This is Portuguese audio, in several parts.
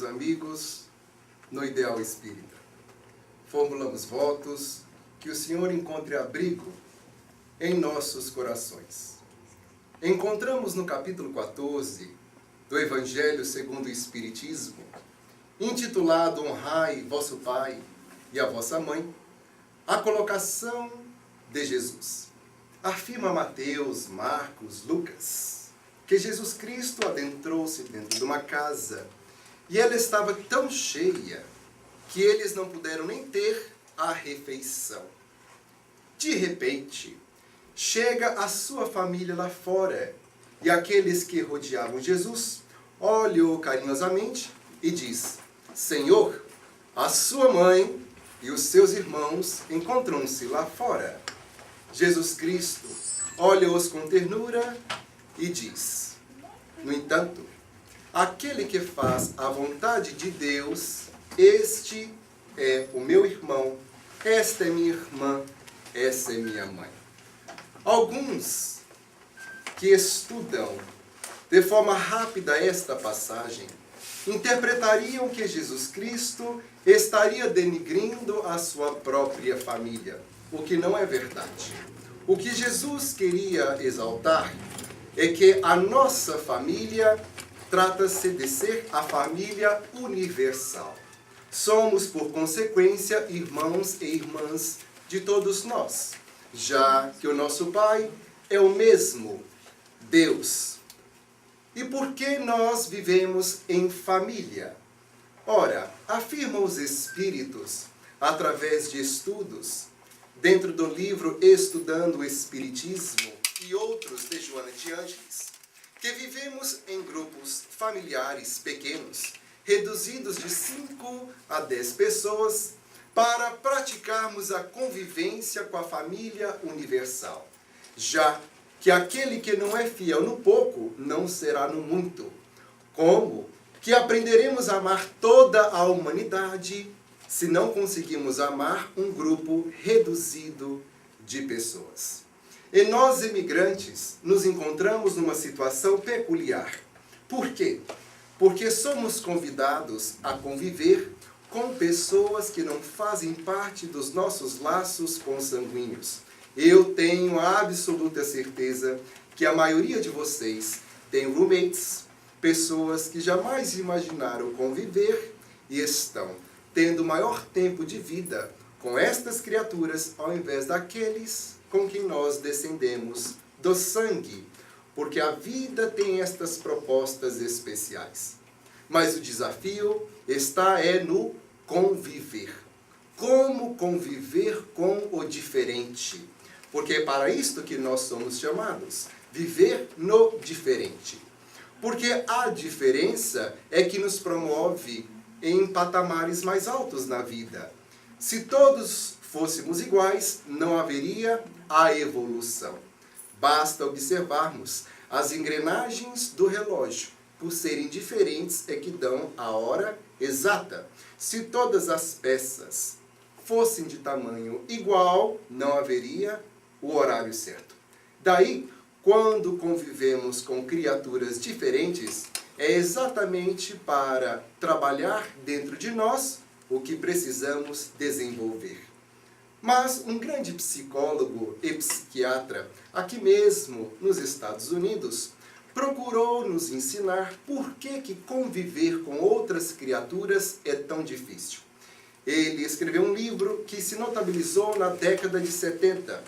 amigos no Ideal Espírita. Formulamos votos que o Senhor encontre abrigo em nossos corações. Encontramos no capítulo 14 do Evangelho segundo o Espiritismo, intitulado Honrai vosso Pai e a vossa Mãe, a colocação de Jesus. Afirma Mateus, Marcos, Lucas, que Jesus Cristo adentrou-se dentro de uma casa e ela estava tão cheia que eles não puderam nem ter a refeição. De repente, chega a sua família lá fora e aqueles que rodeavam Jesus olham carinhosamente e diz: Senhor, a sua mãe e os seus irmãos encontram-se lá fora. Jesus Cristo olha-os com ternura e diz: no entanto, aquele que faz a vontade de Deus, este é o meu irmão, esta é minha irmã, essa é minha mãe. Alguns que estudam de forma rápida esta passagem interpretariam que Jesus Cristo estaria denigrindo a sua própria família, o que não é verdade. O que Jesus queria exaltar é que a nossa família trata-se de ser a família universal. Somos, por consequência, irmãos e irmãs de todos nós, já que o nosso Pai é o mesmo Deus. E por que nós vivemos em família? Ora, afirmam os Espíritos, através de estudos, dentro do livro Estudando o Espiritismo e outros de Joana de Ângeles, que vivemos em grupos familiares pequenos, reduzidos de 5 a 10 pessoas, para praticarmos a convivência com a família universal, já que aquele que não é fiel no pouco, não será no muito. Como que aprenderemos a amar toda a humanidade se não conseguimos amar um grupo reduzido de pessoas? E nós, imigrantes, nos encontramos numa situação peculiar. Por quê? Porque somos convidados a conviver com pessoas que não fazem parte dos nossos laços consanguíneos. Eu tenho a absoluta certeza que a maioria de vocês tem roommates, pessoas que jamais imaginaram conviver e estão tendo maior tempo de vida com estas criaturas ao invés daqueles com quem nós descendemos do sangue, porque a vida tem estas propostas especiais. Mas o desafio está no conviver. Como conviver com o diferente? Porque é para isto que nós somos chamados, viver no diferente. Porque a diferença é que nos promove em patamares mais altos na vida. Se todos fôssemos iguais, não haveria a evolução. Basta observarmos as engrenagens do relógio. Por serem diferentes é que dão a hora exata. Se todas as peças fossem de tamanho igual, não haveria o horário certo. Daí, quando convivemos com criaturas diferentes, é exatamente para trabalhar dentro de nós o que precisamos desenvolver. Mas um grande psicólogo e psiquiatra, aqui mesmo nos Estados Unidos, procurou nos ensinar por que conviver com outras criaturas é tão difícil. Ele escreveu um livro que se notabilizou na década de 70,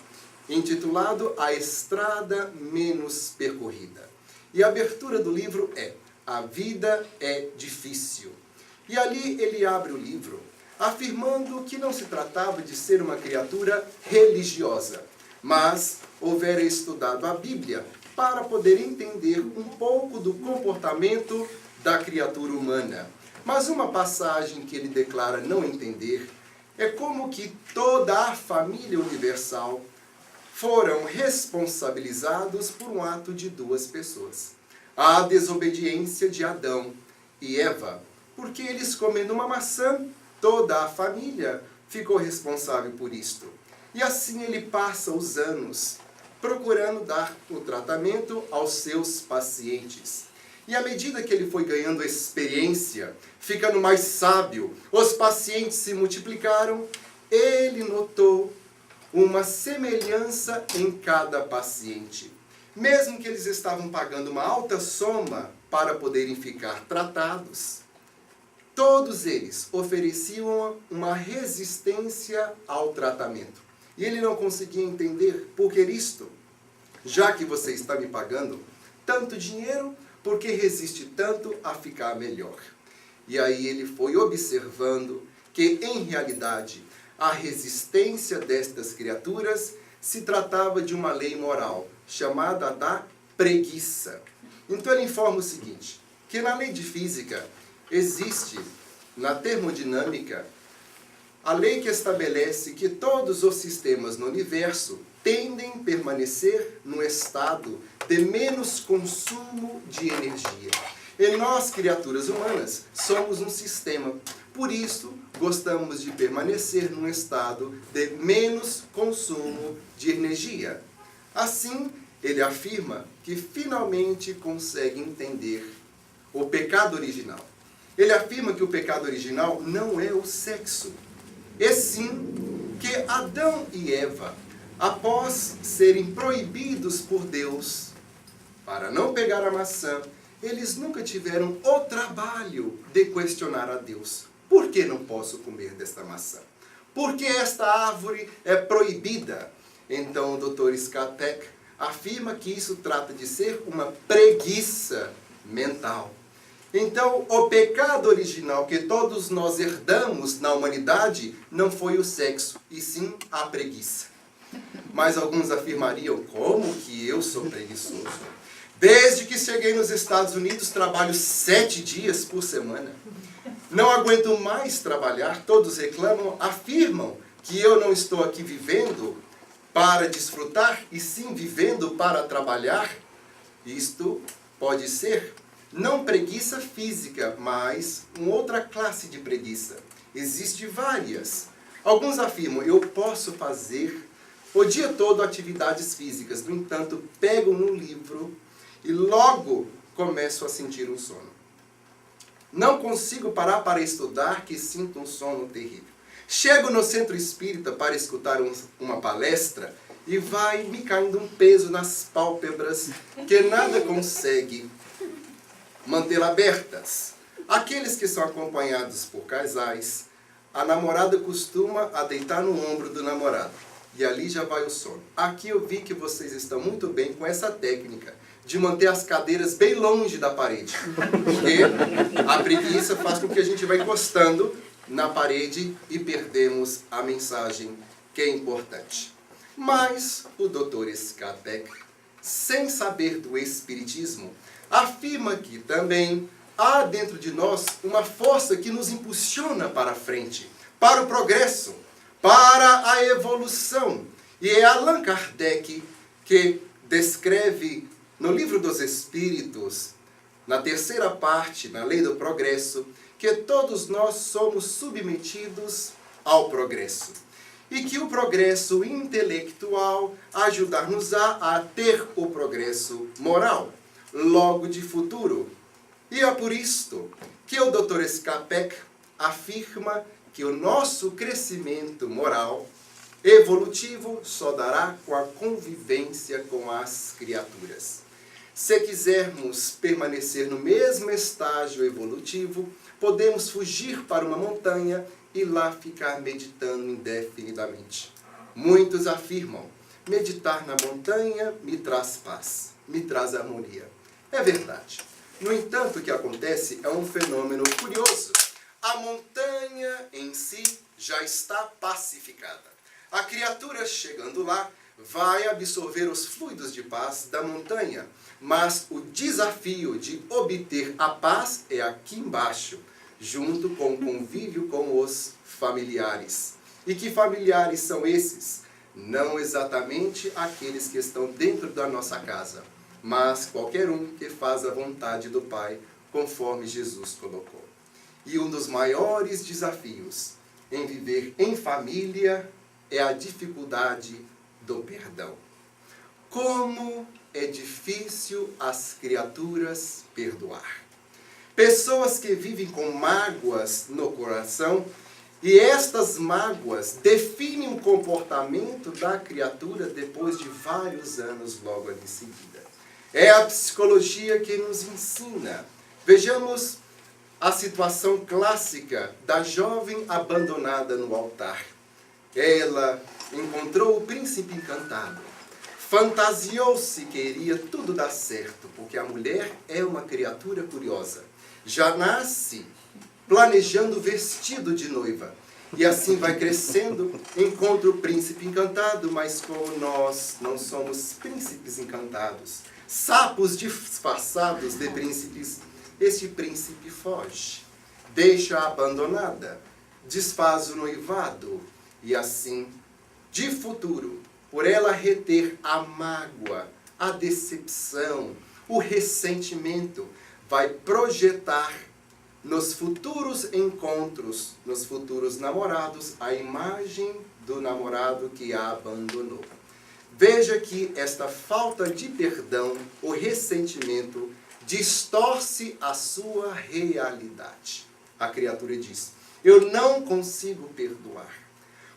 intitulado A Estrada Menos Percorrida. E a abertura do livro é: A vida é difícil. E ali ele abre o livro afirmando que não se tratava de ser uma criatura religiosa, mas houvera estudado a Bíblia para poder entender um pouco do comportamento da criatura humana. Mas uma passagem que ele declara não entender é como que toda a família universal foram responsabilizados por um ato de 2 pessoas. A desobediência de Adão e Eva, porque eles comendo uma maçã, toda a família ficou responsável por isto. E assim ele passa os anos procurando dar o tratamento aos seus pacientes. E à medida que ele foi ganhando experiência, ficando mais sábio, os pacientes se multiplicaram, ele notou uma semelhança em cada paciente. Mesmo que eles estavam pagando uma alta soma para poderem ficar tratados, todos eles ofereciam uma resistência ao tratamento. E ele não conseguia entender por que isto. Já que você está me pagando tanto dinheiro, por que resiste tanto a ficar melhor? E aí ele foi observando que, em realidade, a resistência destas criaturas se tratava de uma lei moral, chamada da preguiça. Então ele informa o seguinte, que na lei de física existe, na termodinâmica, a lei que estabelece que todos os sistemas no universo tendem a permanecer no estado de menos consumo de energia. E nós, criaturas humanas, somos um sistema. Por isso, gostamos de permanecer num estado de menos consumo de energia. Assim, ele afirma que finalmente consegue entender o pecado original. Ele afirma que o pecado original não é o sexo, e sim que Adão e Eva, após serem proibidos por Deus para não pegar a maçã, eles nunca tiveram o trabalho de questionar a Deus. Por que não posso comer desta maçã? Por que esta árvore é proibida? Então o Dr. Scott afirma que isso trata de ser uma preguiça mental. Então, o pecado original que todos nós herdamos na humanidade não foi o sexo, e sim a preguiça. Mas alguns afirmariam, como que eu sou preguiçoso? Desde que cheguei nos Estados Unidos, trabalho 7 dias por semana. Não aguento mais trabalhar, todos reclamam, afirmam que eu não estou aqui vivendo para desfrutar, e sim vivendo para trabalhar. Isto pode ser não preguiça física, mas uma outra classe de preguiça. Existem várias. Alguns afirmam, eu posso fazer o dia todo atividades físicas, no entanto, pego no livro e logo começo a sentir um sono. Não consigo parar para estudar, que sinto um sono terrível. Chego no centro espírita para escutar uma palestra e vai me caindo um peso nas pálpebras que nada consegue mantê-las abertas. Aqueles que são acompanhados por casais, a namorada costuma a deitar no ombro do namorado. E ali já vai o sono. Aqui eu vi que vocês estão muito bem com essa técnica de manter as cadeiras bem longe da parede. Porque a preguiça faz com que a gente vá encostando na parede e perdemos a mensagem que é importante. Mas o Dr. Scott, sem saber do espiritismo, afirma que também há dentro de nós uma força que nos impulsiona para a frente, para o progresso, para a evolução. E é Allan Kardec que descreve no Livro dos Espíritos, na terceira parte, na Lei do Progresso, que todos nós somos submetidos ao progresso. E que o progresso intelectual ajudar-nos a ter o progresso moral, logo de futuro. E é por isto que o Dr. Scott afirma que o nosso crescimento moral evolutivo só dará com a convivência com as criaturas. Se quisermos permanecer no mesmo estágio evolutivo, podemos fugir para uma montanha e lá ficar meditando indefinidamente. Muitos afirmam, meditar na montanha me traz paz, me traz harmonia. É verdade. No entanto, o que acontece é um fenômeno curioso. A montanha em si já está pacificada. A criatura chegando lá vai absorver os fluidos de paz da montanha, mas o desafio de obter a paz é aqui embaixo, junto com o convívio com os familiares. E que familiares são esses? Não exatamente aqueles que estão dentro da nossa casa, mas qualquer um que faz a vontade do Pai, conforme Jesus colocou. E um dos maiores desafios em viver em família é a dificuldade do perdão. Como é difícil às criaturas perdoar. Pessoas que vivem com mágoas no coração, e estas mágoas definem o comportamento da criatura depois de vários anos logo em seguida. É a psicologia que nos ensina. Vejamos a situação clássica da jovem abandonada no altar. Ela encontrou o príncipe encantado. Fantasiou-se que iria tudo dar certo, porque a mulher é uma criatura curiosa. Já nasce planejando o vestido de noiva. E assim vai crescendo, encontra o príncipe encantado, mas como nós não somos príncipes encantados, sapos disfarçados de príncipes, este príncipe foge, deixa-a abandonada, desfaz o noivado, e assim, de futuro, por ela reter a mágoa, a decepção, o ressentimento, vai projetar nos futuros encontros, nos futuros namorados, a imagem do namorado que a abandonou. Veja que esta falta de perdão, o ressentimento, distorce a sua realidade. A criatura diz: eu não consigo perdoar.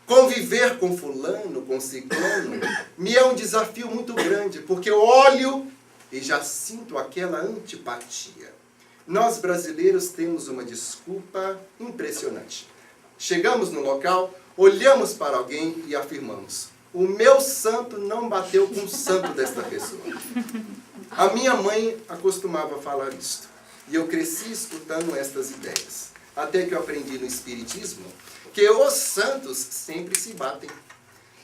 Conviver com fulano, com ciclano, me é um desafio muito grande, porque eu olho e já sinto aquela antipatia. Nós brasileiros temos uma desculpa impressionante. Chegamos no local, olhamos para alguém e afirmamos: o meu santo não bateu com o santo desta pessoa. A minha mãe acostumava falar isto. E eu cresci escutando estas ideias. Até que eu aprendi no Espiritismo que os santos sempre se batem.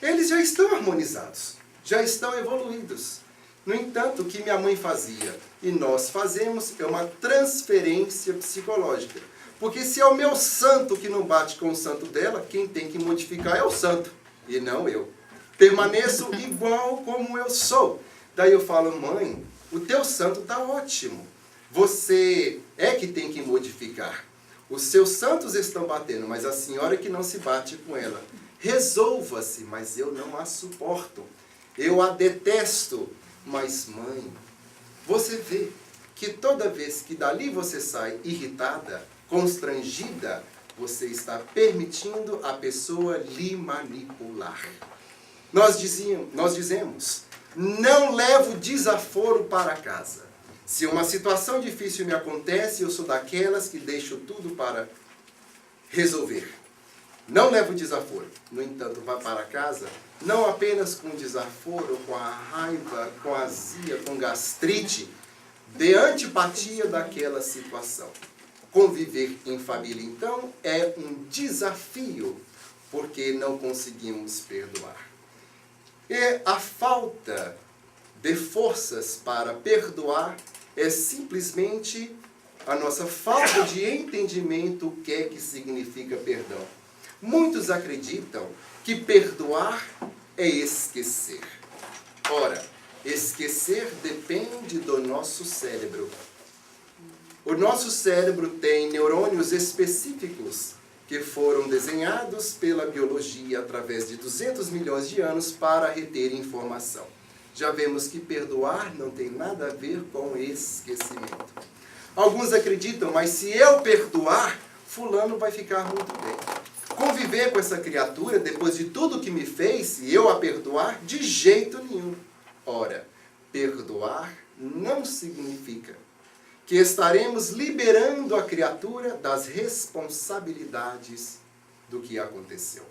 Eles já estão harmonizados, já estão evoluídos. No entanto, o que minha mãe fazia e nós fazemos é uma transferência psicológica. Porque se é o meu santo que não bate com o santo dela, quem tem que modificar é o santo, e não eu. Permaneço igual como eu sou. Daí eu falo: mãe, o teu santo está ótimo. Você é que tem que modificar. Os seus santos estão batendo, mas a senhora que não se bate com ela. Resolva-se, mas eu não a suporto. Eu a detesto. Mas, mãe, você vê que toda vez que dali você sai irritada, constrangida, você está permitindo a pessoa lhe manipular. Nós dizemos: não levo desaforo para casa. Se uma situação difícil me acontece, eu sou daquelas que deixo tudo para resolver. Não levo desaforo. No entanto, vá para casa, não apenas com desaforo, com a raiva, com a azia, com gastrite, de antipatia daquela situação. Conviver em família, então, é um desafio, porque não conseguimos perdoar. E a falta de forças para perdoar é simplesmente a nossa falta de entendimento do que significa perdão. Muitos acreditam que perdoar é esquecer. Ora, esquecer depende do nosso cérebro. O nosso cérebro tem neurônios específicos que foram desenhados pela biologia através de 200 milhões de anos para reter informação. Já vemos que perdoar não tem nada a ver com esquecimento. Alguns acreditam: mas se eu perdoar, fulano vai ficar muito bem. Conviver com essa criatura, depois de tudo que me fez, e eu a perdoar, de jeito nenhum. Ora, perdoar não significa que estaremos liberando a criatura das responsabilidades do que aconteceu.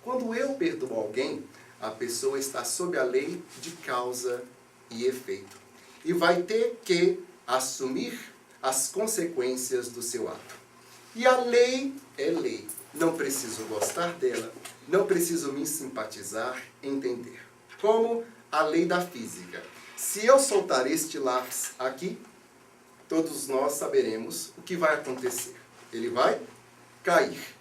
Quando eu perdoo alguém, a pessoa está sob a lei de causa e efeito. E vai ter que assumir as consequências do seu ato. E a lei é lei. Não preciso gostar dela, não preciso me simpatizar, entender. Como a lei da física. Se eu soltar este lápis aqui, todos nós saberemos o que vai acontecer. Ele vai cair.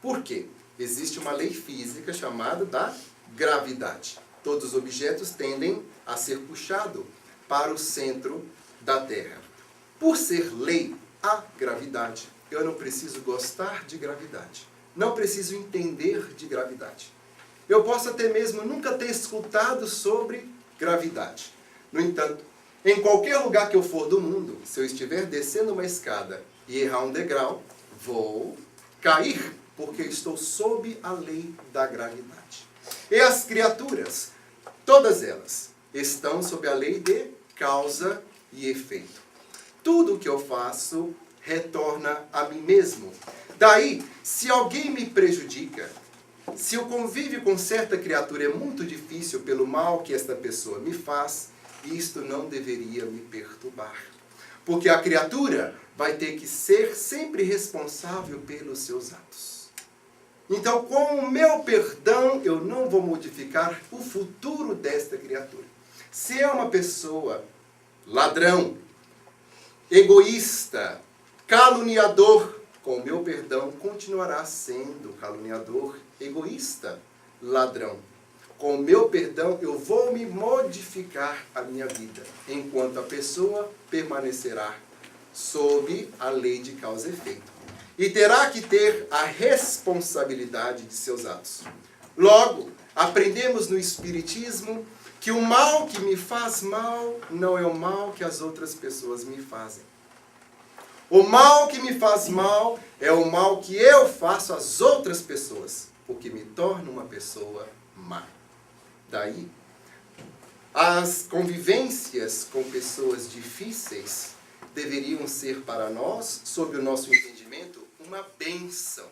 Por quê? Existe uma lei física chamada da gravidade. Todos os objetos tendem a ser puxados para o centro da Terra. Por ser lei a gravidade, eu não preciso gostar de gravidade. Não preciso entender de gravidade. Eu posso até mesmo nunca ter escutado sobre gravidade. No entanto, em qualquer lugar que eu for do mundo, se eu estiver descendo uma escada e errar um degrau, vou cair, porque estou sob a lei da gravidade. E as criaturas, todas elas, estão sob a lei de causa e efeito. Tudo o que eu faço retorna a mim mesmo. Daí, se alguém me prejudica, se o convívio com certa criatura é muito difícil pelo mal que esta pessoa me faz, isto não deveria me perturbar. Porque a criatura vai ter que ser sempre responsável pelos seus atos. Então, com o meu perdão, eu não vou modificar o futuro desta criatura. Se é uma pessoa ladrão, egoísta, caluniador, com o meu perdão, continuará sendo caluniador, egoísta, ladrão. Com o meu perdão, eu vou me modificar a minha vida, enquanto a pessoa permanecerá sob a lei de causa e efeito. E terá que ter a responsabilidade de seus atos. Logo, aprendemos no Espiritismo que o mal que me faz mal não é o mal que as outras pessoas me fazem. O mal que me faz mal é o mal que eu faço às outras pessoas, o que me torna uma pessoa má. Daí, as convivências com pessoas difíceis deveriam ser para nós, sob o nosso entendimento, uma bênção,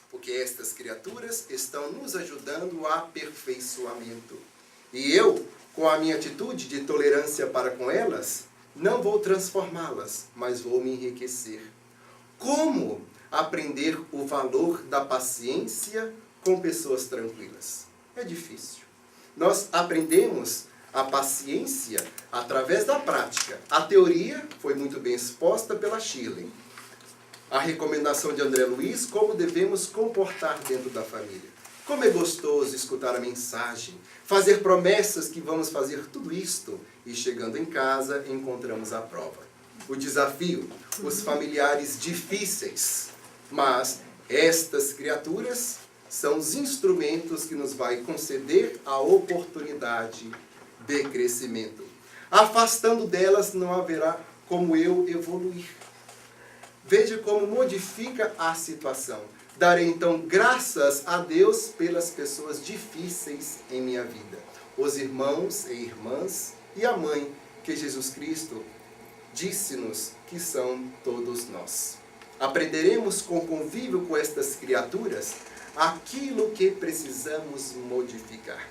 porque estas criaturas estão nos ajudando ao aperfeiçoamento. E eu, com a minha atitude de tolerância para com elas, não vou transformá-las, mas vou me enriquecer. Como aprender o valor da paciência com pessoas tranquilas? É difícil. Nós aprendemos a paciência através da prática. A teoria foi muito bem exposta pela Shirley. A recomendação de André Luiz, como devemos comportar dentro da família. Como é gostoso escutar a mensagem, fazer promessas que vamos fazer tudo isto e chegando em casa encontramos a prova. O desafio, os familiares difíceis, mas estas criaturas são os instrumentos que nos vai conceder a oportunidade de crescimento. Afastando delas não haverá como eu evoluir. Veja como modifica a situação. Darei então graças a Deus pelas pessoas difíceis em minha vida. Os irmãos e irmãs e a mãe que Jesus Cristo disse-nos que são todos nós. Aprenderemos com o convívio com estas criaturas aquilo que precisamos modificar.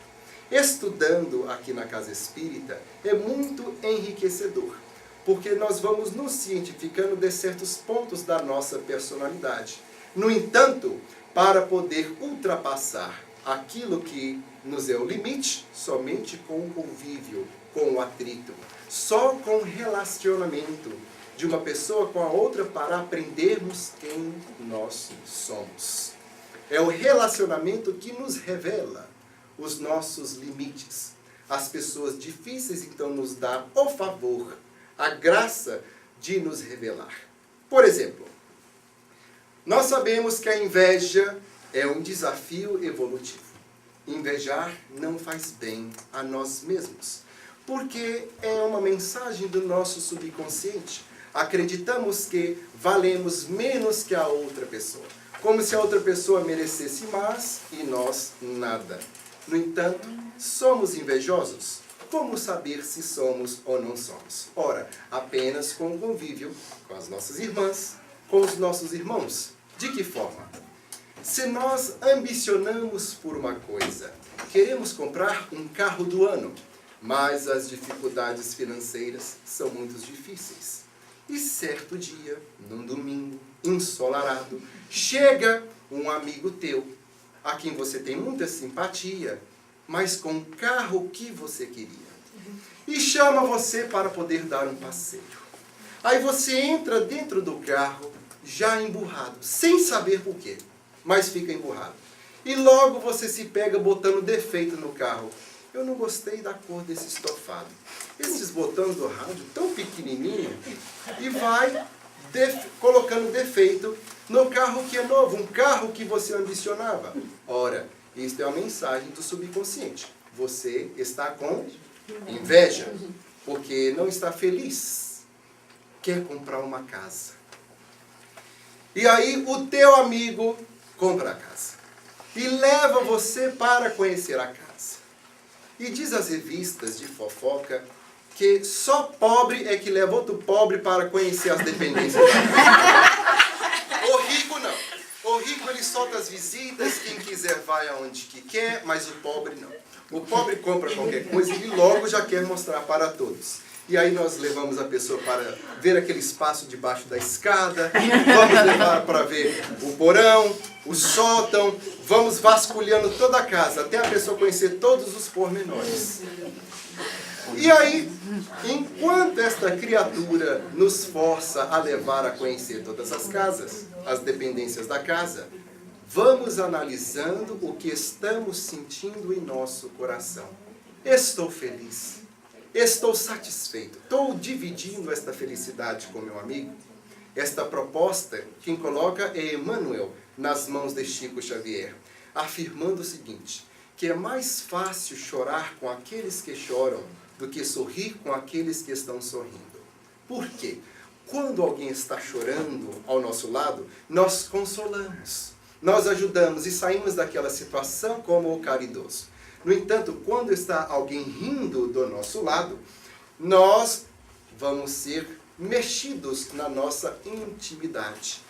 Estudando aqui na Casa Espírita é muito enriquecedor, porque nós vamos nos cientificando de certos pontos da nossa personalidade. No entanto, para poder ultrapassar aquilo que nos é o limite, somente com o convívio, com o atrito, só com o relacionamento de uma pessoa com a outra para aprendermos quem nós somos. É o relacionamento que nos revela os nossos limites. As pessoas difíceis, então, nos dão o favor, a graça de nos revelar. Por exemplo, nós sabemos que a inveja é um desafio evolutivo. Invejar não faz bem a nós mesmos, porque é uma mensagem do nosso subconsciente. Acreditamos que valemos menos que a outra pessoa, como se a outra pessoa merecesse mais e nós nada. No entanto, somos invejosos? Como saber se somos ou não somos? Ora, apenas com o convívio com as nossas irmãs, com os nossos irmãos. De que forma? Se nós ambicionamos por uma coisa, queremos comprar um carro do ano, mas as dificuldades financeiras são muito difíceis. E certo dia, num domingo ensolarado, chega um amigo teu, a quem você tem muita simpatia, mas com o carro que você queria. E chama você para poder dar um passeio. Aí você entra dentro do carro, já emburrado, sem saber por quê, mas fica emburrado. E logo você se pega botando defeito no carro. Eu não gostei da cor desse estofado. Esses botões do rádio tão pequenininho. E vai colocando defeito no carro que é novo, um carro que você ambicionava. Ora, isso é uma mensagem do subconsciente. Você está com inveja. porque não está feliz, quer comprar uma casa. E aí o teu amigo compra a casa e leva você para conhecer a casa. E diz às revistas de fofoca que só pobre é que leva outro pobre para conhecer as dependências da casa. O rico não. O rico ele solta as visitas, quem quiser vai aonde que quer, mas o pobre não. O pobre compra qualquer coisa e logo já quer mostrar para todos. E aí nós levamos a pessoa para ver aquele espaço debaixo da escada, vamos levar para ver o porão, o sótão, vamos vasculhando toda a casa, até a pessoa conhecer todos os pormenores. E aí, enquanto esta criatura nos força a levar a conhecer todas as casas, as dependências da casa, vamos analisando o que estamos sentindo em nosso coração. Estou feliz. Estou satisfeito. Estou dividindo esta felicidade com meu amigo. Esta proposta, quem coloca é Emmanuel nas mãos de Chico Xavier, afirmando o seguinte, que é mais fácil chorar com aqueles que choram do que sorrir com aqueles que estão sorrindo. Por quê? Quando alguém está chorando ao nosso lado, nós consolamos, nós ajudamos e saímos daquela situação como o caridoso. No entanto, quando está alguém rindo do nosso lado, nós vamos ser mexidos na nossa intimidade.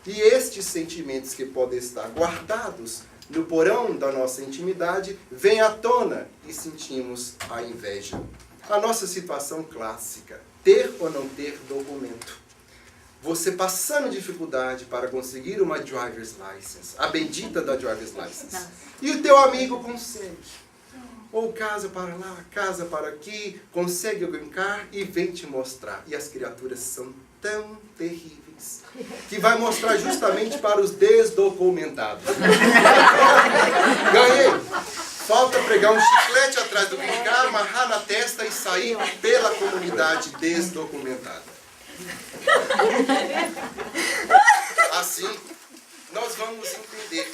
E estes sentimentos que podem estar guardados no porão da nossa intimidade, vêm à tona e sentimos a inveja. A nossa situação clássica, ter ou não ter documento. Você passando dificuldade para conseguir uma driver's license, a bendita da driver's license. E o teu amigo consegue. Ou casa para lá, casa para aqui, consegue brincar e vem te mostrar. E as criaturas são tão terríveis, que vai mostrar justamente para os desdocumentados. Ganhei! Falta pregar um chiclete atrás do brincar, amarrar na testa e sair pela comunidade desdocumentada. Assim, nós vamos entender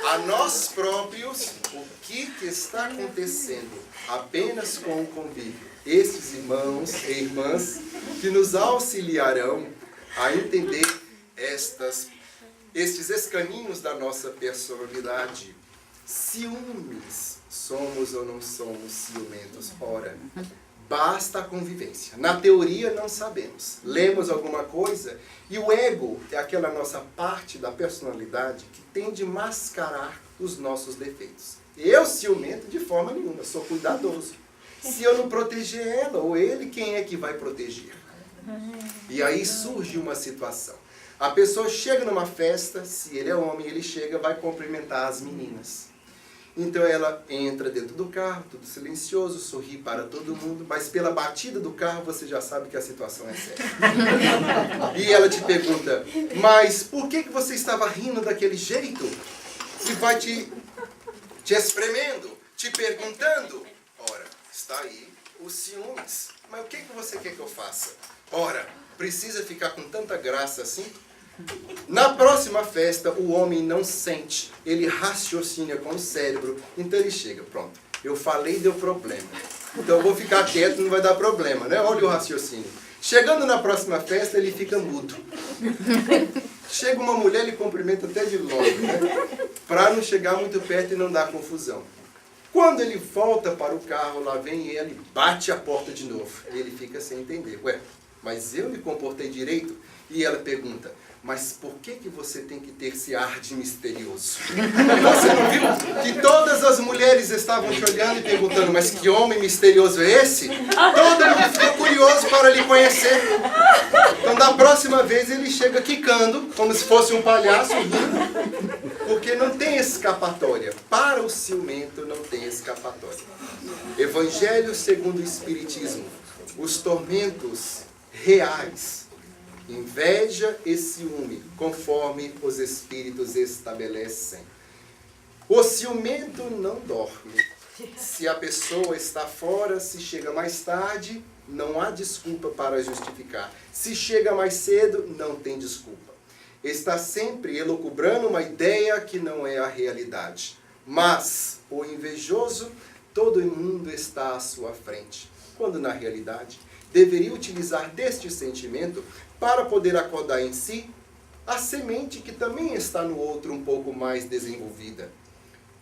a nós próprios o que está acontecendo apenas com o convívio. Estes irmãos e irmãs que nos auxiliarão a entender estes escaninhos da nossa personalidade. Ciúmes, somos ou não somos ciumentos? Ora, basta a convivência. Na teoria não sabemos. Lemos alguma coisa e o ego é aquela nossa parte da personalidade que tende a mascarar os nossos defeitos. Eu ciumento de forma nenhuma, sou cuidadoso. Se eu não proteger ela ou ele, quem é que vai proteger? E aí surge uma situação. A pessoa chega numa festa, se ele é homem, ele chega, vai cumprimentar as meninas. Então ela entra dentro do carro, tudo silencioso, sorri para todo mundo, mas pela batida do carro você já sabe que a situação é séria. E ela te pergunta, mas por que você estava rindo daquele jeito? E vai te espremendo, te perguntando. Ora, está aí os ciúmes. Mas o que você quer que eu faça? Ora, precisa ficar com tanta graça assim? Na próxima festa, o homem não sente, ele raciocina com o cérebro, então ele chega, pronto, eu falei, deu problema, então eu vou ficar quieto, não vai dar problema, né? Olha o raciocínio. Chegando na próxima festa, ele fica mudo. Chega uma mulher, ele cumprimenta até de longe, né? Para não chegar muito perto e não dar confusão. Quando ele volta para o carro, lá vem ele, bate a porta de novo. Ele fica sem entender. Ué, mas eu me comportei direito? E ela pergunta, mas por que você tem que ter esse ar de misterioso? Você não viu que todas as mulheres estavam te olhando e perguntando, mas que homem misterioso é esse? Todo mundo ficou curioso para lhe conhecer. Então, da próxima vez, ele chega quicando, como se fosse um palhaço rindo, porque não tem escapatória. Para o ciumento, não tem escapatória. Evangelho segundo o Espiritismo. Os tormentos reais, inveja e ciúme, conforme os espíritos estabelecem. O ciumento não dorme. Se a pessoa está fora, se chega mais tarde, não há desculpa para justificar. Se chega mais cedo, não tem desculpa. Está sempre elucubrando uma ideia que não é a realidade. Mas o invejoso, todo mundo está à sua frente. quando na realidade deveria utilizar deste sentimento para poder acordar em si a semente que também está no outro um pouco mais desenvolvida.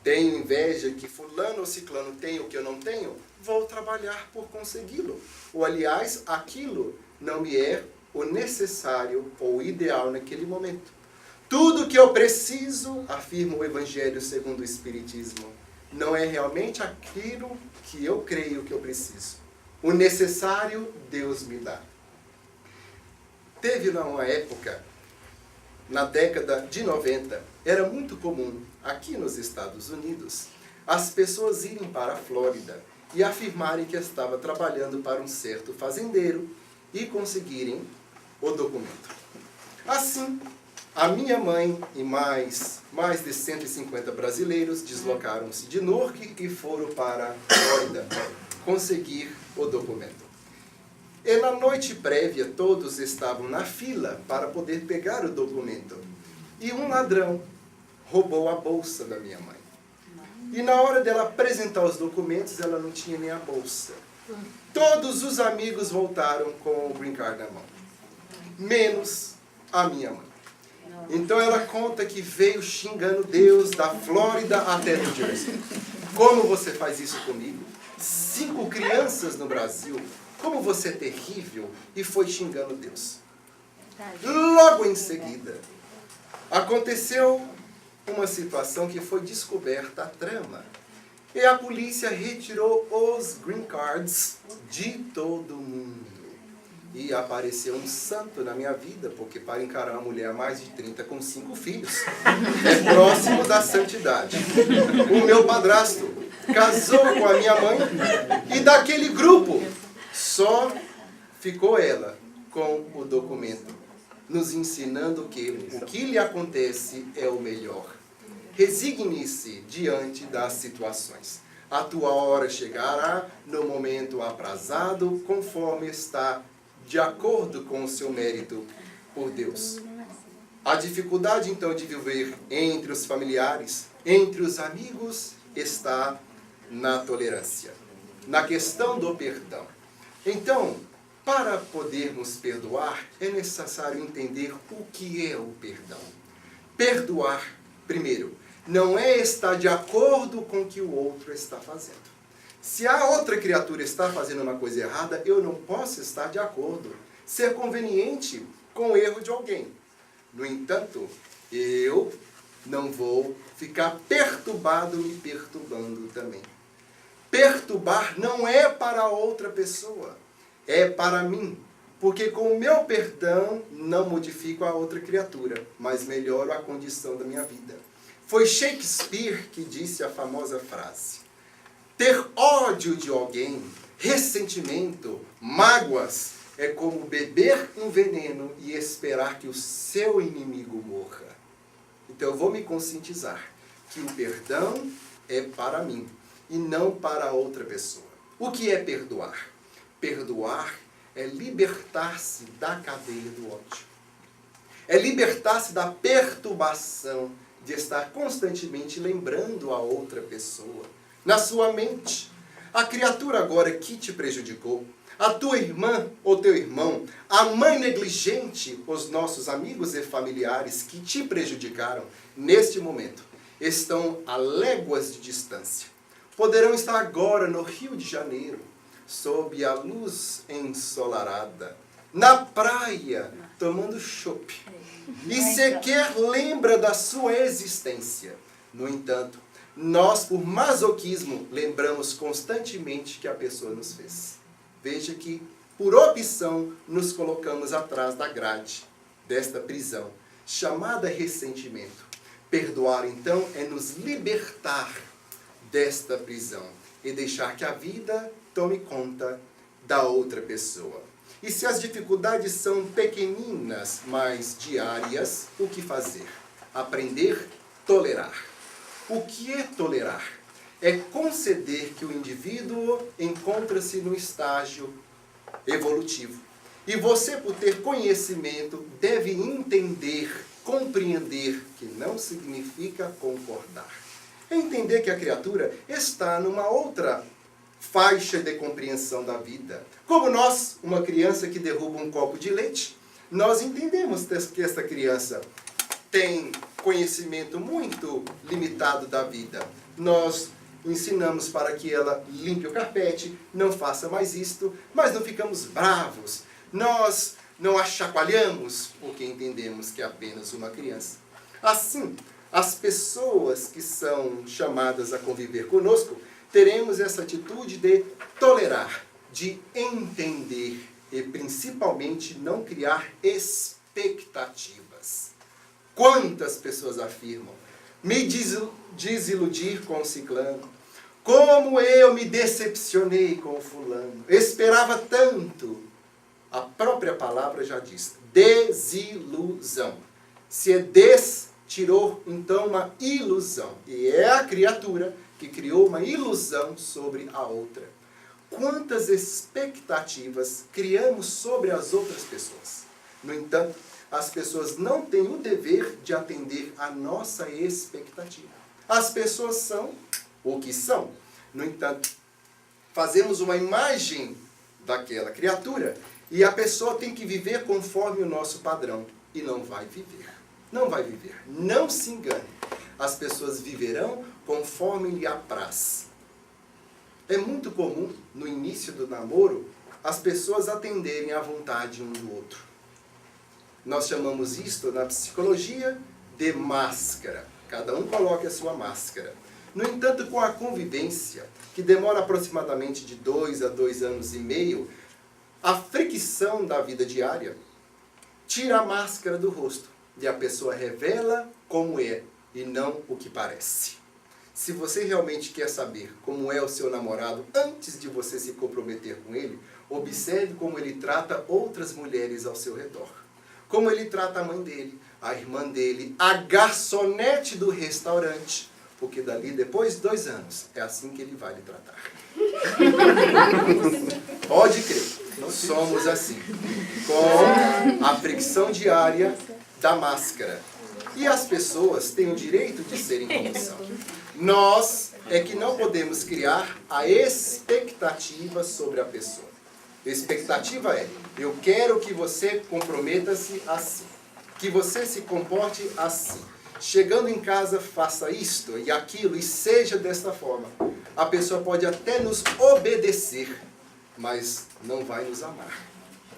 Tenho inveja que fulano ou ciclano tem o que eu não tenho? Vou trabalhar por consegui-lo. Ou, aliás, aquilo não me é o necessário ou o ideal naquele momento. Tudo que eu preciso, afirma o Evangelho segundo o Espiritismo, não é realmente aquilo que eu creio que eu preciso. O necessário, Deus me dá. Teve uma época, na década de 90, era muito comum, aqui nos Estados Unidos, as pessoas irem para a Flórida e afirmarem que estava trabalhando para um certo fazendeiro e conseguirem o documento. Assim, a minha mãe e mais de 150 brasileiros deslocaram-se de Newark e foram para a Flórida conseguir o documento. E na noite prévia, todos estavam na fila para poder pegar o documento. E um ladrão roubou a bolsa da minha mãe. E na hora dela apresentar os documentos, ela não tinha nem a bolsa. Todos os amigos voltaram com o green card na mão, menos a minha mãe. Então ela conta que veio xingando Deus da Flórida até New Jersey. Como você faz isso comigo? 5 crianças no Brasil. Como você é terrível. E foi xingando Deus. Logo em seguida, aconteceu uma situação que foi descoberta a trama. E a polícia retirou os green cards de todo mundo. E apareceu um santo na minha vida, porque para encarar uma mulher mais de 30 com 5 filhos, é próximo da santidade. O meu padrasto casou com a minha mãe e daquele grupo só ficou ela com o documento, nos ensinando que o que lhe acontece é o melhor. Resigne-se diante das situações. A tua hora chegará no momento aprazado, conforme está de acordo com o seu mérito por Deus. A dificuldade, então, de viver entre os familiares, entre os amigos, está na tolerância, na questão do perdão. Então, para podermos perdoar, é necessário entender o que é o perdão. Perdoar, primeiro, não é estar de acordo com o que o outro está fazendo. Se a outra criatura está fazendo uma coisa errada, eu não posso estar de acordo, ser conveniente com o erro de alguém. No entanto, eu não vou ficar perturbado me perturbando também. Perturbar não é para outra pessoa, é para mim. Porque com o meu perdão não modifico a outra criatura, mas melhoro a condição da minha vida. Foi Shakespeare que disse a famosa frase: ter ódio de alguém, ressentimento, mágoas, é como beber um veneno e esperar que o seu inimigo morra. Então eu vou me conscientizar que o perdão é para mim e não para outra pessoa. O que é perdoar? Perdoar é libertar-se da cadeia do ódio. É libertar-se da perturbação de estar constantemente lembrando a outra pessoa. Na sua mente, a criatura agora que te prejudicou, a tua irmã ou teu irmão, a mãe negligente, os nossos amigos e familiares que te prejudicaram, neste momento, estão a léguas de distância. Poderão estar agora no Rio de Janeiro, sob a luz ensolarada, na praia, tomando chopp, e sequer lembra da sua existência. No entanto, nós, por masoquismo, lembramos constantemente que a pessoa nos fez. Veja que, por opção, nos colocamos atrás da grade desta prisão, chamada ressentimento. Perdoar, então, é nos libertar desta prisão e deixar que a vida tome conta da outra pessoa. E se as dificuldades são pequeninas, mas diárias, o que fazer? Aprender a tolerar. O que é tolerar? É conceder que o indivíduo encontra-se no estágio evolutivo. E você, por ter conhecimento, deve entender, compreender, que não significa concordar. É entender que a criatura está numa outra faixa de compreensão da vida. Como nós, uma criança que derruba um copo de leite, nós entendemos que esta criança tem conhecimento muito limitado da vida. Nós ensinamos para que ela limpe o carpete, não faça mais isto, mas não ficamos bravos. Nós não a chacoalhamos, porque entendemos que é apenas uma criança. Assim, as pessoas que são chamadas a conviver conosco, teremos essa atitude de tolerar, de entender e principalmente não criar expectativas. Quantas pessoas afirmam, me desiludir com o ciclano, como eu me decepcionei com o fulano, esperava tanto. A própria palavra já diz, desilusão. Se é tirou então uma ilusão. E é a criatura que criou uma ilusão sobre a outra. Quantas expectativas criamos sobre as outras pessoas? No entanto, as pessoas não têm o dever de atender à nossa expectativa. As pessoas são o que são. No entanto, fazemos uma imagem daquela criatura e a pessoa tem que viver conforme o nosso padrão. E não vai viver. Não vai viver. Não se engane. As pessoas viverão conforme lhe apraz. É muito comum, no início do namoro, as pessoas atenderem à vontade um do outro. Nós chamamos isto, na psicologia, de máscara. Cada um coloca a sua máscara. No entanto, com a convivência, que demora aproximadamente de 2 a 2 anos e meio, a fricção da vida diária tira a máscara do rosto. E a pessoa revela como é e não o que parece. Se você realmente quer saber como é o seu namorado antes de você se comprometer com ele, observe como ele trata outras mulheres ao seu redor. Como ele trata a mãe dele, a irmã dele, a garçonete do restaurante. Porque dali, depois de 2 anos, é assim que ele vai lhe tratar. Pode crer, nós somos assim. Com a fricção diária da máscara. E as pessoas têm o direito de serem como são. Nós é que não podemos criar a expectativa sobre a pessoa. A expectativa é, eu quero que você comprometa-se assim. Que você se comporte assim. Chegando em casa, faça isto e aquilo e seja desta forma. A pessoa pode até nos obedecer, mas não vai nos amar.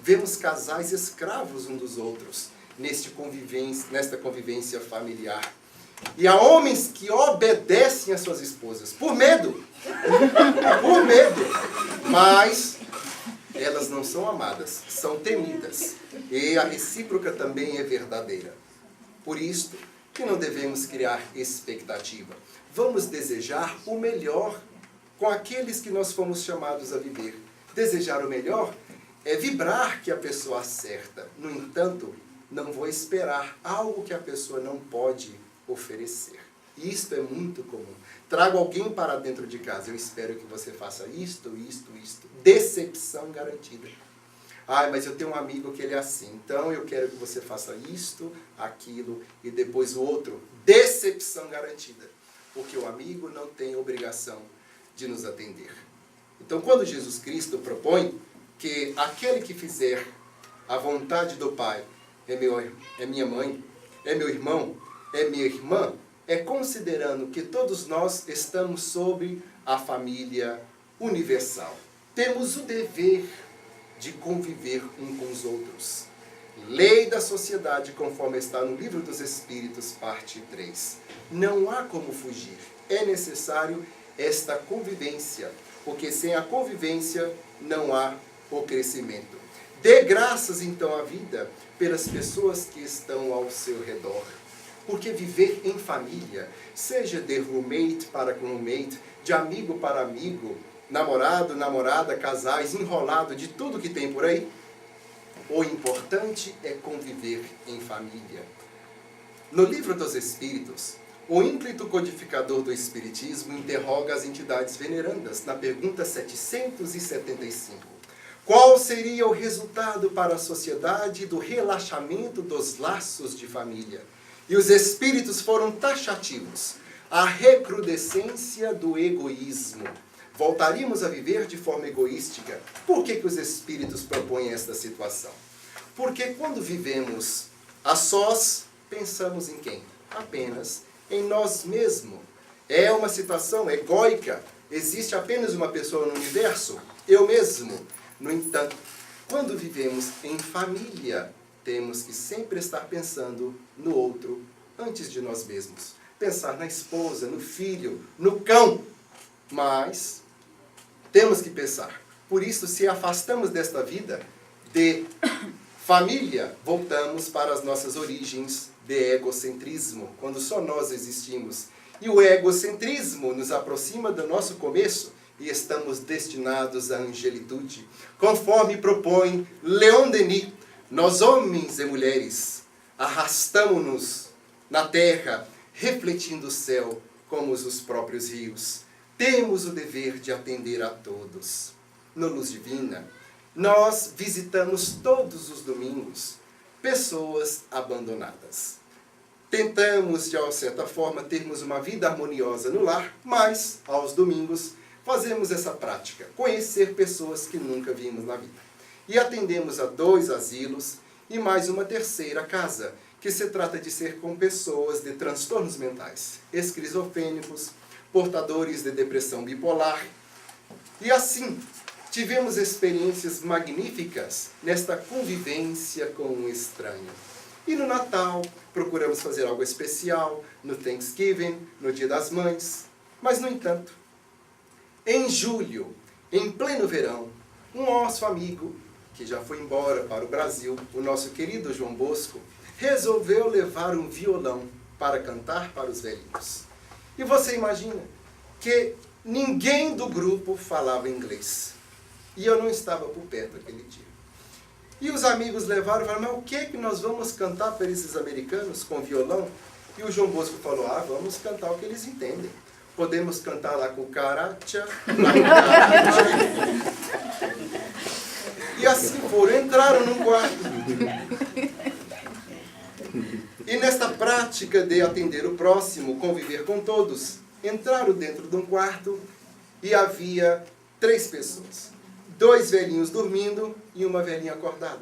Vemos casais escravos uns dos outros nesta convivência familiar. E há homens que obedecem às suas esposas por medo. Por medo. Mas elas não são amadas, são temidas. E a recíproca também é verdadeira. Por isto que não devemos criar expectativa. Vamos desejar o melhor com aqueles que nós fomos chamados a viver. Desejar o melhor é vibrar que a pessoa acerta. No entanto, não vou esperar algo que a pessoa não pode oferecer. Isto é muito comum. Trago alguém para dentro de casa. Eu espero que você faça isto. Decepção garantida. Mas eu tenho um amigo que ele é assim. Então eu quero que você faça isto, aquilo e depois o outro. Decepção garantida. Porque o amigo não tem obrigação de nos atender. Então quando Jesus Cristo propõe que aquele que fizer a vontade do Pai é minha mãe, é meu irmão, é minha irmã, é considerando que todos nós estamos sobre a família universal. Temos o dever de conviver um com os outros. Lei da sociedade, conforme está no Livro dos Espíritos, parte 3. Não há como fugir. É necessário esta convivência, porque sem a convivência não há o crescimento. Dê graças então à vida pelas pessoas que estão ao seu redor. Porque viver em família, seja de roommate para roommate, de amigo para amigo, namorado, namorada, casais, enrolado de tudo que tem por aí, o importante é conviver em família. No Livro dos Espíritos, o ínclito codificador do Espiritismo interroga as entidades venerandas na pergunta 775. Qual seria o resultado para a sociedade do relaxamento dos laços de família? E os espíritos foram taxativos. A recrudescência do egoísmo, voltaríamos a viver de forma egoística. Por que os espíritos propõem esta situação? Porque quando vivemos a sós, pensamos em quem? Apenas em nós mesmos. É uma situação egóica. Existe apenas uma pessoa no universo, eu mesmo. No entanto, quando vivemos em família, temos que sempre estar pensando no outro antes de nós mesmos. Pensar na esposa, no filho, no cão. Mas temos que pensar. Por isso, se afastamos desta vida de família, voltamos para as nossas origens de egocentrismo, quando só nós existimos. E o egocentrismo nos aproxima do nosso começo e estamos destinados à angelitude. Conforme propõe Leon Denis, nós homens e mulheres arrastamo-nos na terra, refletindo o céu como os próprios rios. Temos o dever de atender a todos. No Luz Divina, nós visitamos todos os domingos pessoas abandonadas. Tentamos, de certa forma, termos uma vida harmoniosa no lar, mas, aos domingos, fazemos essa prática, conhecer pessoas que nunca vimos na vida. E atendemos a 2 asilos e mais uma terceira casa, que se trata de ser com pessoas de transtornos mentais, esquizofrênicos, portadores de depressão bipolar. E assim, tivemos experiências magníficas nesta convivência com o estranho. E no Natal, procuramos fazer algo especial, no Thanksgiving, no Dia das Mães. Mas, no entanto, em julho, em pleno verão, um nosso amigo, que já foi embora para o Brasil, o nosso querido João Bosco, resolveu levar um violão para cantar para os velhinhos. E você imagina que ninguém do grupo falava inglês. E eu não estava por perto aquele dia. E os amigos levaram e falaram, mas o que nós vamos cantar para esses americanos com violão? E o João Bosco falou, vamos cantar o que eles entendem. Podemos cantar lá com caracha, lá com caracha. E assim foram, entraram num quarto. E nesta prática de atender o próximo, conviver com todos, entraram dentro de um quarto e havia 3 pessoas. 2 velhinhos dormindo e uma velhinha acordada.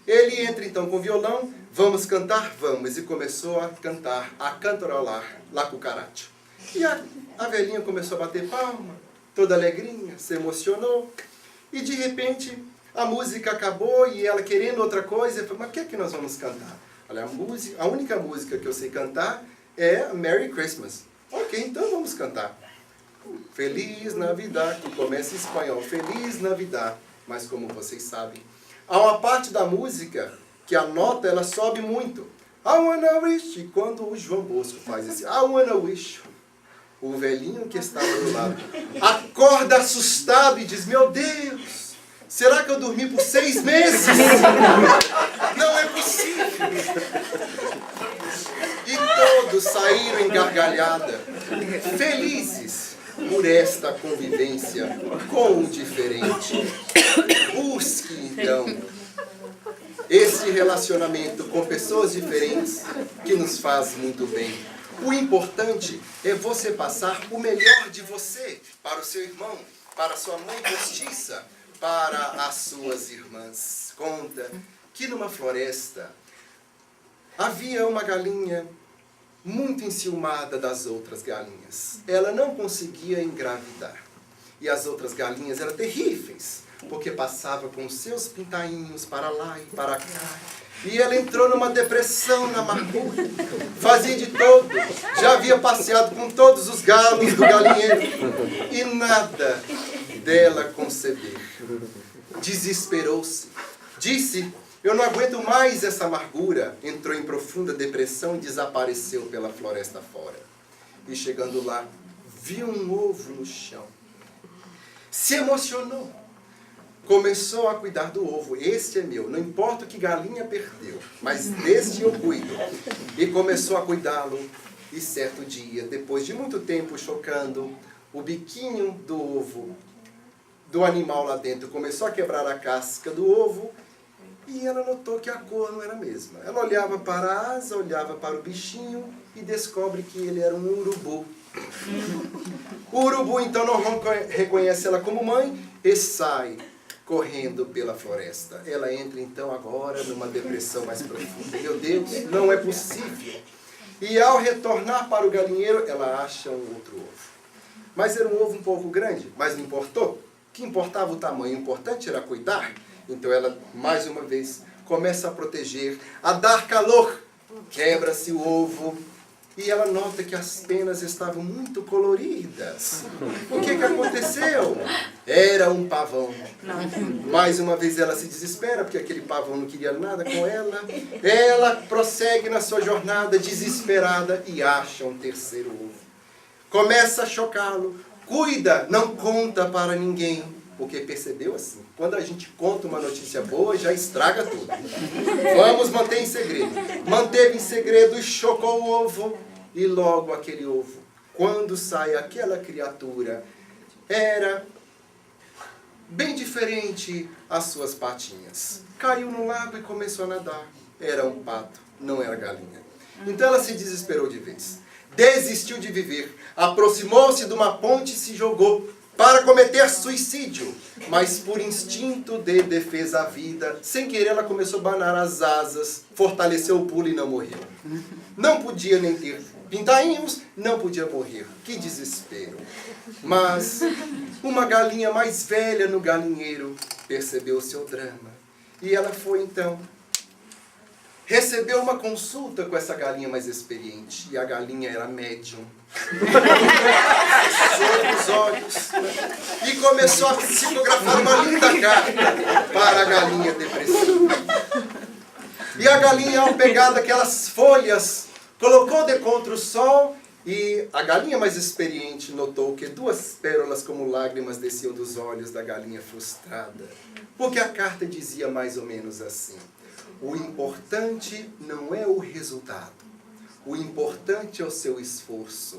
Ele entra então com o violão, vamos cantar? Vamos. E começou a cantar, a cantarolar, lá com o caracha. E a velhinha começou a bater palma, toda alegrinha, se emocionou. E de repente a música acabou e ela querendo outra coisa, falou, mas o que é que nós vamos cantar? Olha, a única música que eu sei cantar é Merry Christmas. Ok, então vamos cantar. Feliz Navidad, que começa em espanhol. Feliz Navidad. Mas como vocês sabem, há uma parte da música que a nota ela sobe muito. I wanna wish. E quando o João Bosco faz esse I wanna wish, o velhinho que está do lado acorda assustado e diz, meu Deus, será que eu dormi por 6 meses? Não é possível. E todos saíram em gargalhada, felizes por esta convivência com o diferente. Busque, então, esse relacionamento com pessoas diferentes que nos faz muito bem. O importante é você passar o melhor de você para o seu irmão, para a sua mãe postiça, para as suas irmãs. Conta que numa floresta havia uma galinha muito enciumada das outras galinhas. Ela não conseguia engravidar. E as outras galinhas eram terríveis, porque passava com seus pintainhos para lá e para cá. E ela entrou numa depressão, na amargura. Fazia de todo. Já havia passeado com todos os galos do galinheiro. E nada dela conceber. Desesperou-se. Disse, eu não aguento mais essa amargura. Entrou em profunda depressão e desapareceu pela floresta fora. E chegando lá, viu um ovo no chão. Se emocionou. Começou a cuidar do ovo. Este é meu. Não importa o que galinha perdeu, mas deste eu cuido. E começou a cuidá-lo. E certo dia, depois de muito tempo chocando, o biquinho do ovo, do animal lá dentro, começou a quebrar a casca do ovo. E ela notou que a cor não era a mesma. Ela olhava para a asa, olhava para o bichinho e descobre que ele era um urubu. O urubu então não reconhece ela como mãe e sai correndo pela floresta. Ela entra então agora numa depressão mais profunda. Meu Deus, não é possível. E ao retornar para o galinheiro, ela acha um outro ovo. Mas era um ovo um pouco grande, mas não importou. O que importava o tamanho, o importante era cuidar. Então ela, mais uma vez, começa a proteger, a dar calor. Quebra-se o ovo e ela nota que as penas estavam muito coloridas. O que aconteceu? Era um pavão. Mais uma vez ela se desespera, porque aquele pavão não queria nada com ela. Ela prossegue na sua jornada desesperada e acha um terceiro ovo. Começa a chocá-lo. Cuida, não conta para ninguém. Porque percebeu assim, quando a gente conta uma notícia boa, já estraga tudo. Vamos manter em segredo. Manteve em segredo e chocou o ovo. E logo aquele ovo, quando sai aquela criatura, era bem diferente às suas patinhas. Caiu no lago e começou a nadar. Era um pato, não era galinha. Então ela se desesperou de vez. Desistiu de viver. Aproximou-se de uma ponte e se jogou para cometer suicídio. Mas por instinto de defesa à vida, sem querer ela começou a banar as asas, fortaleceu o pulo e não morreu. Não podia nem ter pintainhos, não podia morrer. Que desespero. Mas uma galinha mais velha no galinheiro percebeu o seu drama. E ela foi então, recebeu uma consulta com essa galinha mais experiente. E a galinha era médium. Sobre os olhos. E começou a psicografar uma linda carta para a galinha depressiva. E a galinha, ao pegar daquelas folhas, colocou de contra o sol. E a galinha mais experiente notou que 2 pérolas como lágrimas desciam dos olhos da galinha frustrada. Porque a carta dizia mais ou menos assim: o importante não é o resultado. O importante é o seu esforço.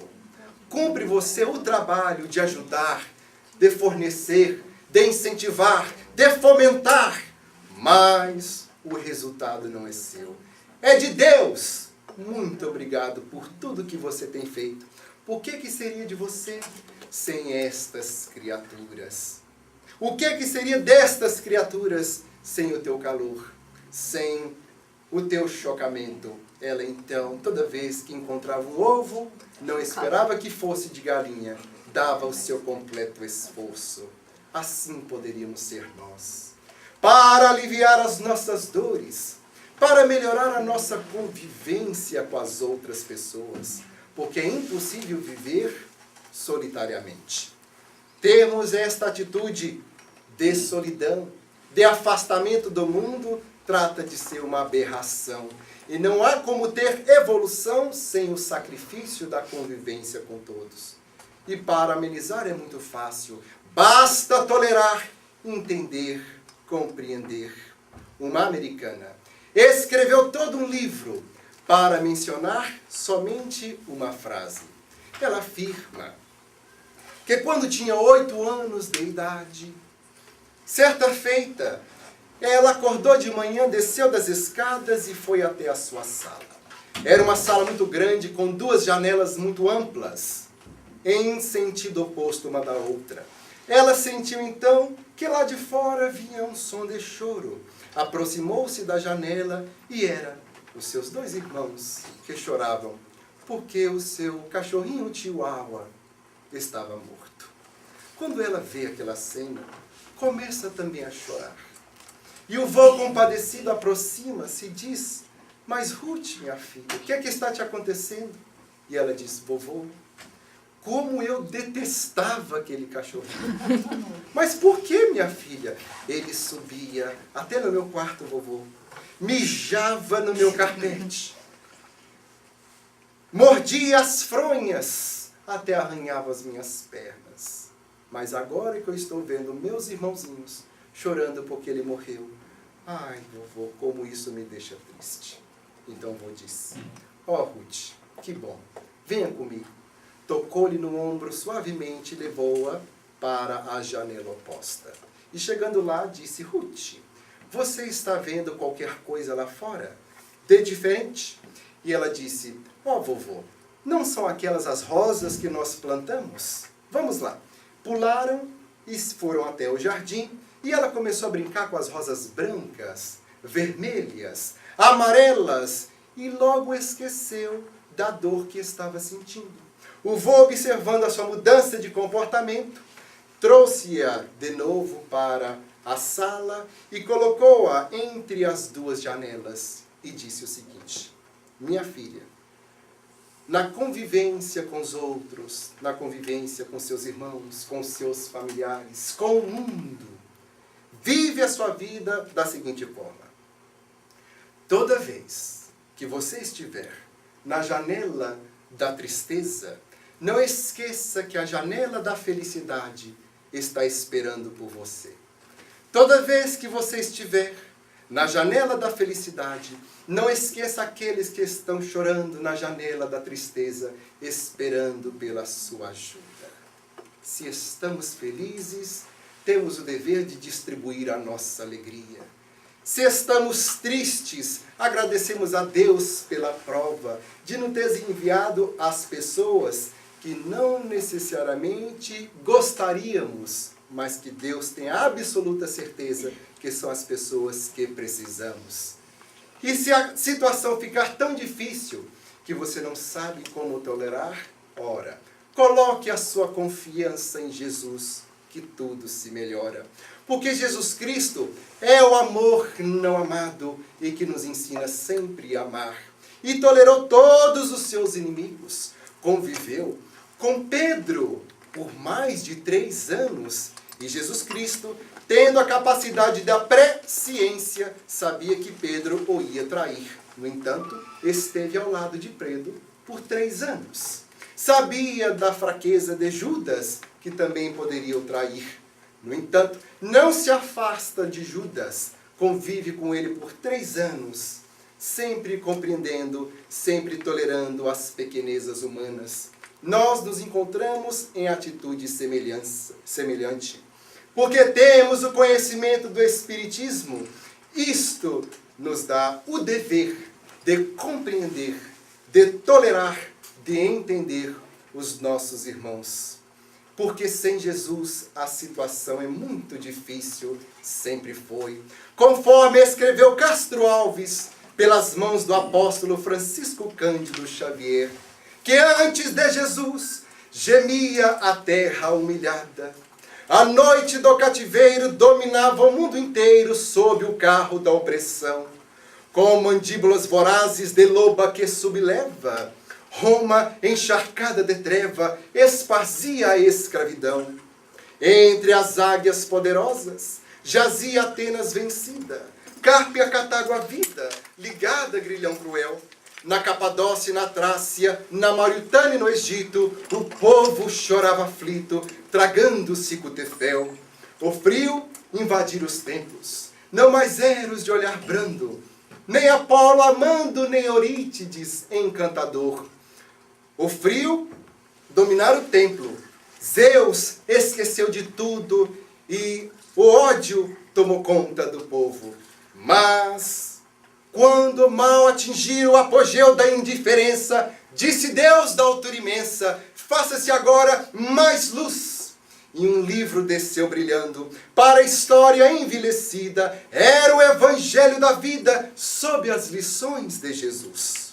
Cumpre você o trabalho de ajudar, de fornecer, de incentivar, de fomentar. Mas o resultado não é seu. É de Deus. Muito obrigado por tudo que você tem feito. O que seria de você sem estas criaturas? O que seria destas criaturas sem o teu calor? Sem o teu chocamento? Ela então, toda vez que encontrava um ovo, não esperava que fosse de galinha, dava o seu completo esforço. Assim poderíamos ser nós. Para aliviar as nossas dores, para melhorar a nossa convivência com as outras pessoas, porque é impossível viver solitariamente. Temos esta atitude de solidão, de afastamento do mundo, trata de ser uma aberração. E não há como ter evolução sem o sacrifício da convivência com todos. E para amenizar é muito fácil. Basta tolerar, entender, compreender. Uma americana escreveu todo um livro para mencionar somente uma frase. Ela afirma que quando tinha 8 anos de idade, certa feita, ela acordou de manhã, desceu das escadas e foi até a sua sala. Era uma sala muito grande, com 2 janelas muito amplas, em sentido oposto uma da outra. Ela sentiu então que lá de fora vinha um som de choro. Aproximou-se da janela e eram os seus 2 irmãos que choravam, porque o seu cachorrinho Chihuahua estava morto. Quando ela vê aquela cena, começa também a chorar. E o vô compadecido aproxima-se e diz: mas Ruth, minha filha, o que é que está te acontecendo? E ela diz: vovô, como eu detestava aquele cachorrinho. Mas por que, minha filha? Ele subia até no meu quarto, vovô, mijava no meu carpete, mordia as fronhas, até arranhava as minhas pernas. Mas agora que eu estou vendo meus irmãozinhos chorando porque ele morreu, ai, vovô, como isso me deixa triste. Então o vô disse: ó, Ruth, que bom, venha comigo. Tocou-lhe no ombro suavemente e levou-a para a janela oposta. E chegando lá, disse: Ruth, você está vendo qualquer coisa lá fora de diferente? E ela disse: ó, vovô, Não são aquelas as rosas que nós plantamos? Vamos lá. Pularam e foram até o jardim e ela começou a brincar com as rosas brancas, vermelhas, amarelas e logo esqueceu da dor que estava sentindo. O vô, observando a sua mudança de comportamento, trouxe-a de novo para a sala e colocou-a entre as duas janelas e disse o seguinte: minha filha, na convivência com os outros, na convivência com seus irmãos, com seus familiares, com o mundo, vive a sua vida da seguinte forma. Toda vez que você estiver na janela da tristeza, não esqueça que a janela da felicidade está esperando por você. Toda vez que você estiver na janela da felicidade, não esqueça aqueles que estão chorando na janela da tristeza, esperando pela sua ajuda. Se estamos felizes, temos o dever de distribuir a nossa alegria. Se estamos tristes, agradecemos a Deus pela prova de nos ter enviado as pessoas que não necessariamente gostaríamos, mas que Deus tem a absoluta certeza que são as pessoas que precisamos. E se a situação ficar tão difícil que você não sabe como tolerar, ora, coloque a sua confiança em Jesus, que tudo se melhora. Porque Jesus Cristo é o amor não amado e que nos ensina sempre a amar. E tolerou todos os seus inimigos. Conviveu com Pedro por mais de 3 anos. E Jesus Cristo, tendo a capacidade da presciência, sabia que Pedro o ia trair. No entanto, esteve ao lado de Pedro por 3 anos. Sabia da fraqueza de Judas, que também poderia o trair. No entanto, não se afasta de Judas, convive com ele por 3 anos, sempre compreendendo, sempre tolerando as pequenezas humanas. Nós nos encontramos em atitude semelhante. Porque temos o conhecimento do Espiritismo, isto nos dá o dever de compreender, de tolerar, de entender os nossos irmãos. Porque sem Jesus a situação é muito difícil, sempre foi. Conforme escreveu Castro Alves, pelas mãos do apóstolo Francisco Cândido Xavier, que antes de Jesus gemia a terra humilhada. A noite do cativeiro dominava o mundo inteiro sob o carro da opressão. Com mandíbulas vorazes de loba que subleva, Roma, encharcada de treva, esparzia a escravidão. Entre as águias poderosas, jazia Atenas vencida, Cárpia Cartago a vida, ligada a grilhão cruel. Na Capadócia e na Trácia, na Mauritânia e no Egito, o povo chorava aflito, tragando-se Cutefel. O frio invadira os templos, não mais Eros de olhar brando, nem Apolo amando, nem Eurítides encantador. O frio dominar o templo, Zeus esqueceu de tudo e o ódio tomou conta do povo. Mas quando o mal atingir o apogeu da indiferença, disse Deus da altura imensa, faça-se agora mais luz. E um livro desceu brilhando, para a história envelhecida, era o evangelho da vida, sob as lições de Jesus.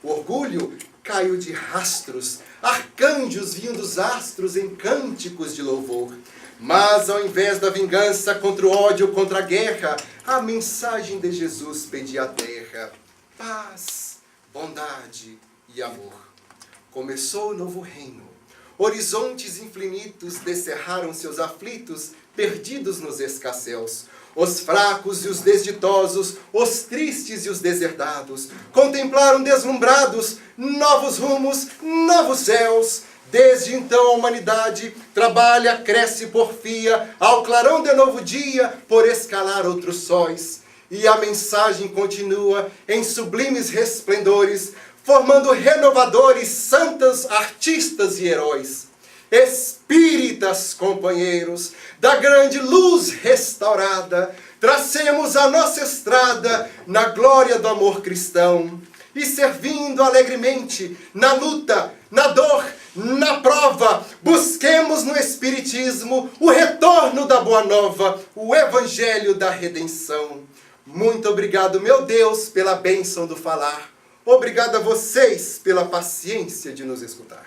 O orgulho caiu de rastros, arcanjos vinham dos astros em cânticos de louvor. Mas ao invés da vingança contra o ódio, contra a guerra, a mensagem de Jesus pedia à terra paz, bondade e amor. Começou o novo reino. Horizontes infinitos descerraram seus aflitos, perdidos nos escasséus. Os fracos e os desditosos, os tristes e os deserdados, contemplaram deslumbrados novos rumos, novos céus. Desde então a humanidade trabalha, cresce, porfia, ao clarão de novo dia, por escalar outros sóis. E a mensagem continua em sublimes resplendores, formando renovadores, santos, artistas e heróis. Espíritas companheiros, da grande luz restaurada, tracemos a nossa estrada na glória do amor cristão. e servindo alegremente na luta, na dor, na prova. Busquemos no Espiritismo o retorno da Boa Nova, o Evangelho da Redenção. Muito obrigado, meu Deus, pela bênção do falar. Obrigado a vocês pela paciência de nos escutar.